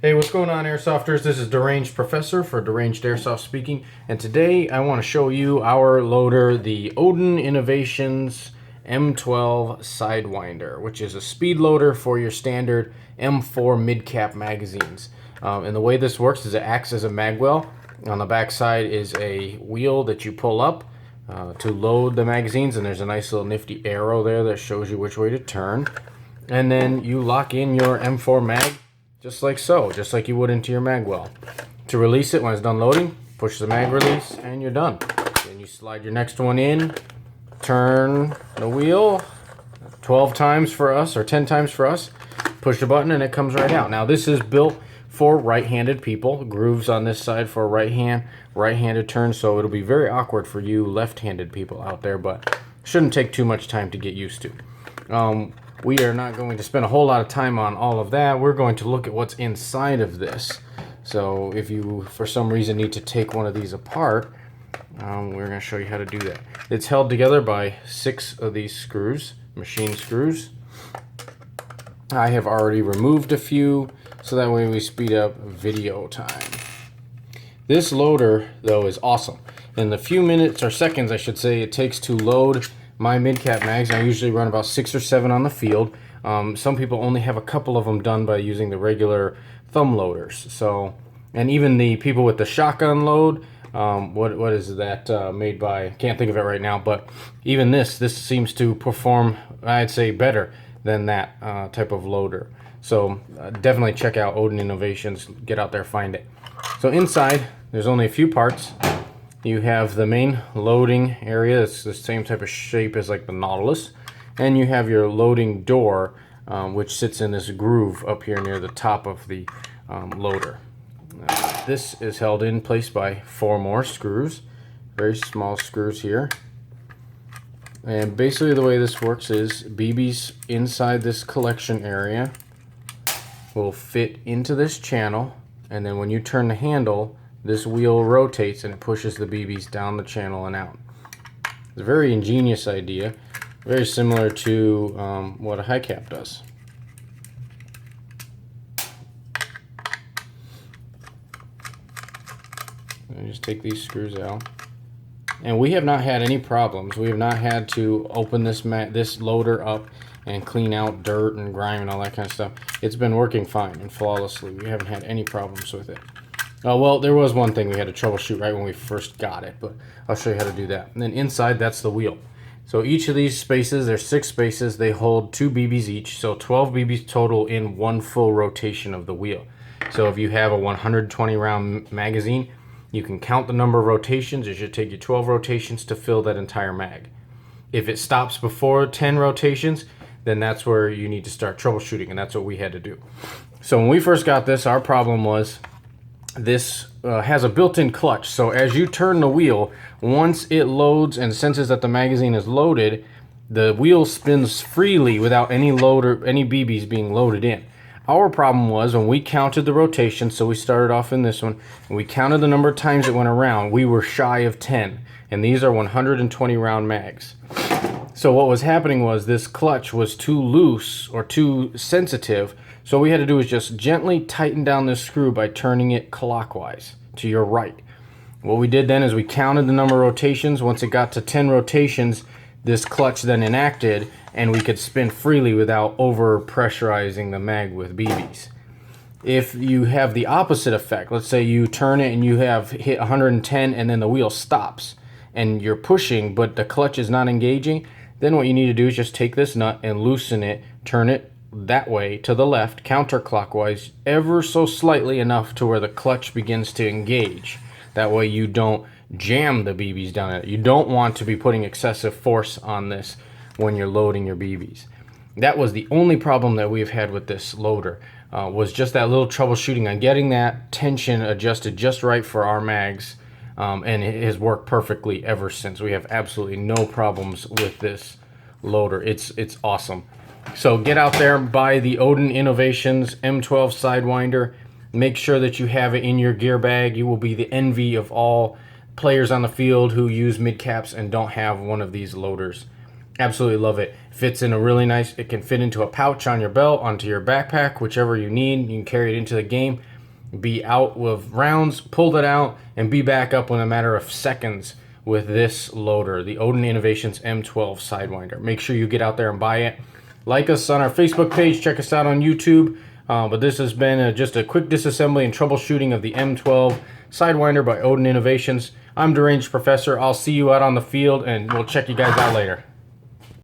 Hey, what's going on, Airsofters? This is Deranged Professor for Deranged Airsoft Speaking, and today I want to show you our loader, the Odin Innovations M12 Sidewinder, which is a speed loader for your standard M4 mid-cap magazines. And the way this works is it acts as a magwell. On the back side is a wheel that you pull up to load the magazines, and there's a nice little nifty arrow there that shows you which way to turn. And then you lock in your M4 mag just like so, just like you would into your magwell. To release it when it's done loading, push the mag release and you're done. Then you slide your next one in, turn the wheel 12 times for us or 10 times for us, push the button and it comes right out. Now this is built for right-handed people, grooves on this side for right-handed turn, so it'll be very awkward for you left-handed people out there, but shouldn't take too much time to get used to. We are not going to spend a whole lot of time on all of that. We're going to look at what's inside of this. So if you, for some reason, need to take one of these apart, we're going to show you how to do that. It's held together by 6 of these screws, machine screws. I have already removed a few, so that way we speed up video time. This loader, though, is awesome. In the few minutes, or seconds, I should say, it takes to load my mid-cap mags, I usually run about 6 or 7 on the field. Some people only have a couple of them done by using the regular thumb loaders. So, and even the people with the shotgun load, what is that made by? Can't think of it right now. But even this seems to perform, I'd say, better than that type of loader. So definitely check out Odin Innovations. Get out there, find it. So inside, there's only a few parts. You have the main loading area. It's the same type of shape as like the Nautilus. And you have your loading door, which sits in this groove up here near the top of the loader. This is held in place by 4 more screws. Very small screws here. And basically the way this works is BBs inside this collection area will fit into this channel. And then when you turn the handle, this wheel rotates and it pushes the BBs down the channel and out. It's a very ingenious idea, very similar to what a high cap does. I just take these screws out, and we have not had any problems. We have not had to open this loader up and clean out dirt and grime and all that kind of stuff. It's been working fine and flawlessly. We haven't had any problems with it. Well, there was one thing we had to troubleshoot right when we first got it, but I'll show you how to do that. And then inside, that's the wheel. So each of these spaces, there's 6 spaces, they hold 2 BBs each, so 12 BBs total in one full rotation of the wheel. So if you have a 120 round magazine, you can count the number of rotations. It should take you 12 rotations to fill that entire mag. If it stops before 10 rotations, then that's where you need to start troubleshooting, and that's what we had to do. So when we first got this, our problem was this has a built-in clutch. So as you turn the wheel, once it loads and senses that the magazine is loaded, the wheel spins freely without any BBs being loaded in. Our problem was when we counted the rotations, so we started off in this one, and we counted the number of times it went around, we were shy of 10, and these are 120 round mags. So what was happening was this clutch was too loose or too sensitive. So what we had to do is just gently tighten down this screw by turning it clockwise to your right. What we did then is we counted the number of rotations. Once it got to 10 rotations, this clutch then enacted and we could spin freely without over pressurizing the mag with BBs. If you have the opposite effect, let's say you turn it and you have hit 110 and then the wheel stops and you're pushing but the clutch is not engaging, then what you need to do is just take this nut and loosen it, turn it that way to the left, counterclockwise, ever so slightly enough to where the clutch begins to engage. That way you don't jam the BBs down it. You don't want to be putting excessive force on this when you're loading your BBs. That was the only problem that we've had with this loader, was just that little troubleshooting on getting that tension adjusted just right for our mags, and it has worked perfectly ever since. We have absolutely no problems with this loader. It's awesome. So get out there, buy the Odin Innovations M12 Sidewinder. Make sure that you have it in your gear bag. You will be the envy of all players on the field who use mid-caps and don't have one of these loaders. Absolutely love it. Fits in a really nice, it can fit into a pouch on your belt, onto your backpack, whichever you need. You can carry it into the game. be out with rounds, pull it out, and be back up in a matter of seconds with this loader, the Odin Innovations M12 Sidewinder. Make sure you get out there and buy it. Like us on our Facebook page, check us out on YouTube. But this has been just a quick disassembly and troubleshooting of the M12 Sidewinder by Odin Innovations. I'm Deranged Professor. I'll see you out on the field, and we'll check you guys out later.